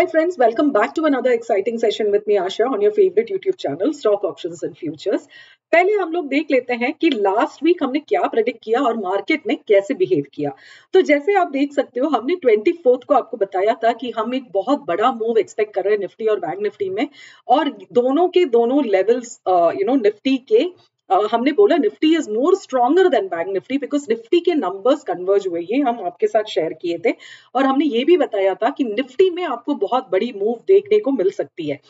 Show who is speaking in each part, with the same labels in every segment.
Speaker 1: Hi friends, welcome back to another exciting session with me Asha on your favorite YouTube channel Stock Options and Futures। पहले हम लोग देख लेते हैं कि लास्ट वीक हमने क्या प्रेडिक्ट किया और मार्केट ने कैसे बिहेव किया। तो जैसे आप देख सकते हो हमने 24 को आपको बताया था कि हम एक बहुत बड़ा मूव एक्सपेक्ट कर रहे हैं निफ्टी और बैंक निफ्टी में, और दोनों के दोनों लेवल्स निफ्टी के हमने बोला Nifty is more stronger than bank Nifty because Nifty के नंबर्स कन्वर्ज हुए, ये हम आपके साथ शेयर किए थे। और हमने ये भी बताया था कि निफ्टी में आपको बहुत बड़ी मूव देखने को मिल सकती है।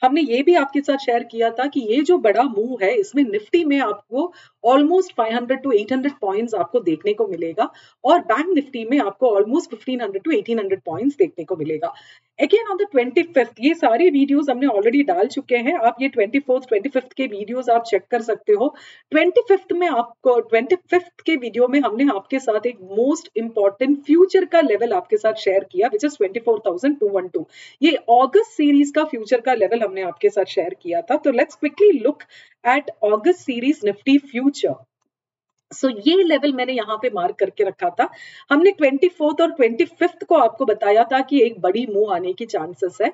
Speaker 1: हमने ये भी आपके साथ शेयर किया था कि ये जो बड़ा मूव है इसमें निफ्टी में आपको ऑलमोस्ट 500 to 800 पॉइंट्स आपको देखने को मिलेगा और बैंक निफ्टी में आपको ऑलमोस्ट 1500 to 1800 पॉइंट्स देखने को मिलेगा। अगेन ऑन द 25th ये सारे वीडियोस हमने ऑलरेडी डाल चुके हैं, आप ये 25th के वीडियोस आप चेक कर सकते हो। 25th के वीडियो में हमने आपके साथ एक मोस्ट इंपॉर्टेंट फ्यूचर का लेवल आपके साथ शेयर किया विच इज 24,212। ये अगस्त सीरीज का फ्यूचर का लेवल हमने आपके साथ शेयर किया था। तो let's quickly look at August series Nifty future. So ये लेवल मैंने यहाँ पे मार्क करके रखा था। हमने 24th और 25th को आपको बताया था कि एक बड़ी मूव आने की चांसेस है।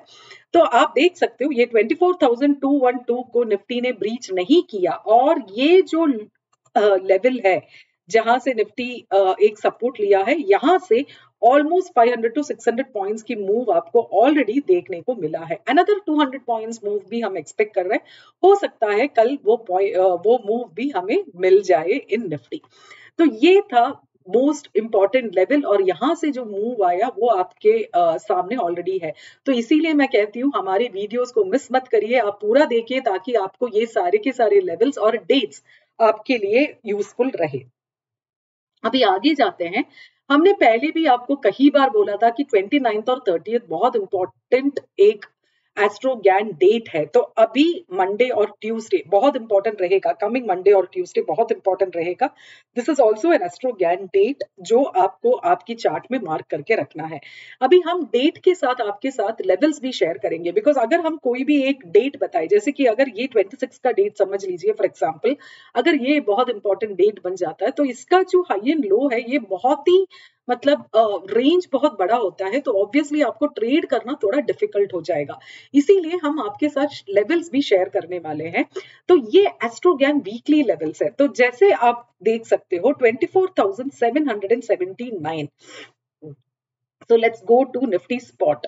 Speaker 1: तो आप देख सकते हो ये 24,212 को निफ्टी ने ब्रीच नहीं किया और ये जो लेवल है जहां से निफ्टी एक सपोर्ट लिया है, यहाँ से ऑलमोस्ट 500 to 600 पॉइंट्स की मूव आपको ऑलरेडी देखने को मिला है। अनदर 200 पॉइंट्स मूव भी हम एक्सपेक्ट कर रहे हैं, हो सकता है कल वो मूव भी हमें मिल जाए इन निफ्टी। तो ये था मोस्ट इंपॉर्टेंट लेवल और यहाँ से जो मूव आया वो आपके सामने ऑलरेडी है। तो इसीलिए मैं कहती हूँ हमारे वीडियोस को मिस मत करिए, आप पूरा देखिए ताकि आपको ये सारे के सारे लेवल्स और डेट्स आपके लिए यूजफुल रहे। अभी आगे जाते हैं। हमने पहले भी आपको कई बार बोला था कि 29th और 30th बहुत इंपॉर्टेंट एक एस्ट्रोगैन डेट है। तो अभी मंडे और ट्यूसडे बहुत इंपॉर्टेंट रहेगा, कमिंग मंडे और ट्यूसडे बहुत इंपॉर्टेंट रहेगा। This is also an astro Gann date जो आपको आपकी चार्ट में मार्क करके रखना है। अभी हम डेट के साथ आपके साथ लेवल्स भी शेयर करेंगे बिकॉज अगर हम कोई भी एक डेट बताए, जैसे कि अगर ये 26 का डेट समझ लीजिए फॉर एग्जाम्पल, अगर ये बहुत इंपॉर्टेंट डेट बन जाता है तो इसका जो हाई एंड लो है ये बहुत ही मतलब रेंज बहुत बड़ा होता है, तो ऑब्वियसली आपको ट्रेड करना थोड़ा डिफिकल्ट हो जाएगा। इसीलिए हम आपके साथ लेवल्स भी शेयर करने वाले हैं। तो ये एस्ट्रोगैन वीकली लेवल्स है। तो जैसे आप देख सकते हो 24,779। So let's go to Nifty spot.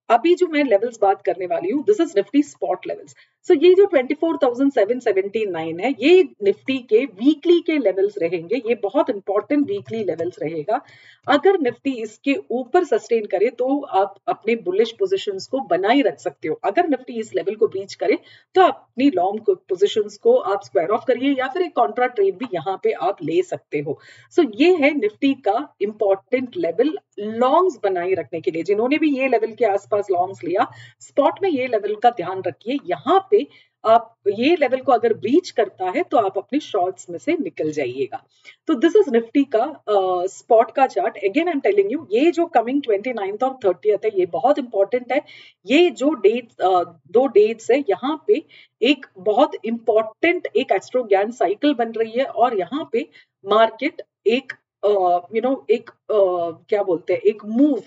Speaker 1: अभी जो मैं लेवल्स बात करने वाली हूँ this is Nifty spot levels. So ये जो 24,779 है ये निफ्टी के वीकली के लेवल्स रहेंगे, ये बहुत इंपॉर्टेंट वीकली लेवल्स रहेगा। अगर निफ्टी इसके ऊपर सस्टेन करे तो आप अपने बुलिश पोजीशंस को बनाए रख सकते हो। अगर निफ्टी इस लेवल को ब्रीच करे तो अपनी लॉन्ग पोजीशंस को आप स्क्वायर ऑफ करिए या फिर एक कॉन्ट्रा ट्रेड भी यहाँ पे आप ले सकते हो। सो ये है निफ्टी का इंपॉर्टेंट लेवल लॉन्ग्स बनाए रखने के लिए। जिन्होंने भी ये लेवल के आसपास लॉन्ग्स लिया, स्पॉट में ये लेवल का ध्यान रखिए। यहाँ पे आप ये लेवल को अगर ब्रीच करता है तो आप अपने शॉर्ट्स में से निकल जाइएगा। तो दिस इज निफ्टी का स्पॉट का chart. Again I am telling you ये जो कमिंग 29th और 30th है ये बहुत इंपॉर्टेंट है। ये जो दो डेट्स है यहाँ पे एक बहुत इंपॉर्टेंट एक एस्ट्रोगैन साइकिल बन रही है और यहाँ पे मार्केट एक क्या बोलते हैं एक मूव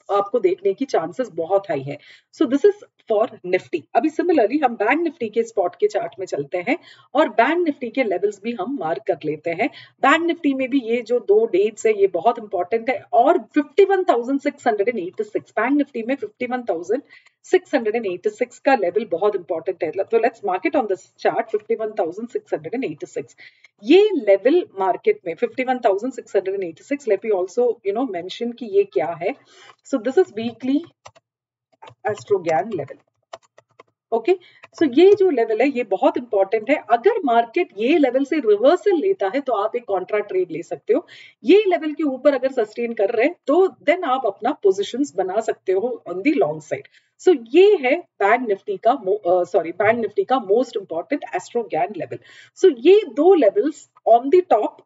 Speaker 1: आपको देखने की चांसेस बहुत हाई है। So this is for Nifty. अभी सिमिलरली हम बैंक निफ्टी के स्पॉट के चार्ट में चलते हैं और बैंक निफ्टी के लेवल्स भी हम मार्क कर लेते हैं। बैंक निफ्टी में भी ये जो दो डेट्स है ये बहुत इंपॉर्टेंट है और 51,686 बैंक निफ्टी में 51,686 का लेवल बहुत इंपॉर्टेंट है। तो let's mark it on this chart 51,686। ये लेवल मार्केट में 51,686, लेट मी ऑल्सो मेंशन कि ये क्या है। So this is weekly astro Gann level. Okay, so ये जो लेवल है ये बहुत इंपॉर्टेंट है। अगर मार्केट ये लेवल से रिवर्सल लेता है तो आप एक कॉन्ट्रा ट्रेड ले सकते हो। ये लेवल के ऊपर अगर सस्टेन कर रहे हैं तो देन आप अपना पोजीशंस बना सकते हो on the long side. So ये है बैंक निफ्टी का मोस्ट इंपॉर्टेंट एस्ट्रोगैन लेवल। सो ये दो levels on the top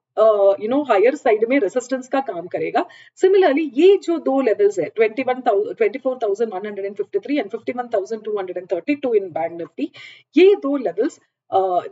Speaker 1: higher side में रेजिस्टेंस का काम करेगा। सिमिलरली ये जो दो लेवल्स है 24,153 एंड 51,232 इन बैंक निफ्टी, ये दो लेवल्स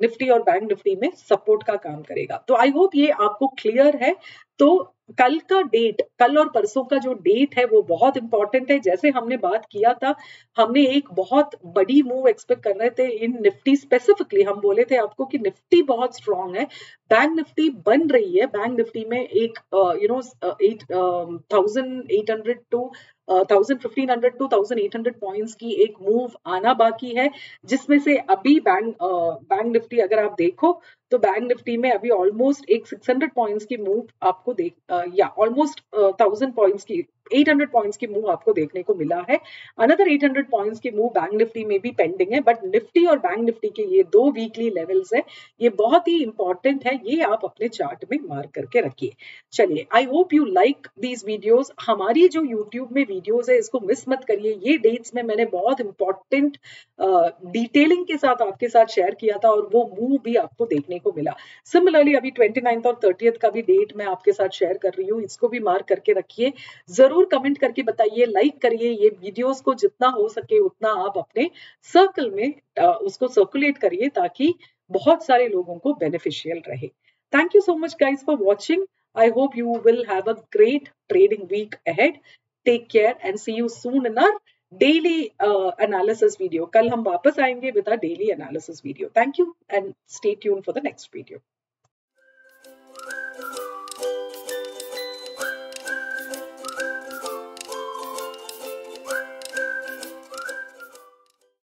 Speaker 1: निफ्टी और बैंक निफ्टी में सपोर्ट का काम करेगा। तो आई होप ये आपको क्लियर है। तो कल का डेट, कल और परसों का जो डेट है वो बहुत इंपॉर्टेंट है। जैसे हमने बात किया था, हमने एक बहुत बड़ी मूव एक्सपेक्ट कर रहे थे इन निफ्टी स्पेसिफिकली। हम बोले थे आपको कि निफ्टी बहुत स्ट्रांग है, बैंक निफ्टी बन रही है। बैंक निफ्टी में एक 1800 टू 1500 टू 1800 पॉइंट्स की एक मूव आना बाकी है, जिसमें से अभी बैंक निफ्टी अगर आप देखो तो बैंक निफ्टी में अभी ऑलमोस्ट एक 600 पॉइंट्स की मूव आपको या ऑलमोस्ट 1000 पॉइंट्स की 800 पॉइंट्स की मूव आपको देखने को मिला है। अनदर 800 पॉइंट्स की मूव बैंक निफ्टी में भी पेंडिंग है, बट निफ्टी और बैंक निफ्टी के ये दो वीकली लेवल्स है, ये बहुत ही इंपॉर्टेंट है, ये आप अपने चार्ट में मार्क करके रखिए। चलिए, I hope you like these videos. हमारी जो यूट्यूब में वीडियोस है इसको मिस मत करिए। ये डेट्स में मैंने बहुत इंपॉर्टेंट डिटेलिंग के साथ आपके साथ शेयर किया था और वो मूव भी आपको देखने को मिला। सिमिलरली अभी 29 और 30 का भी डेट मैं आपके साथ शेयर कर रही हूँ, इसको भी मार्क करके रखिए। जरूर कमेंट करके बताइए, लाइक करिए ये वीडियोस को, जितना हो सके उतना आप अपने सर्कल में उसको सर्कुलेट करिए ताकि बहुत सारे लोगों को बेनिफिशियल रहे। Thank you so much guys for watching. I hope you will have a great trading week ahead. Take care and see you soon in our daily analysis video. कल हम वापस आएंगे with our daily analysis video. Thank you and stay tuned for the next video.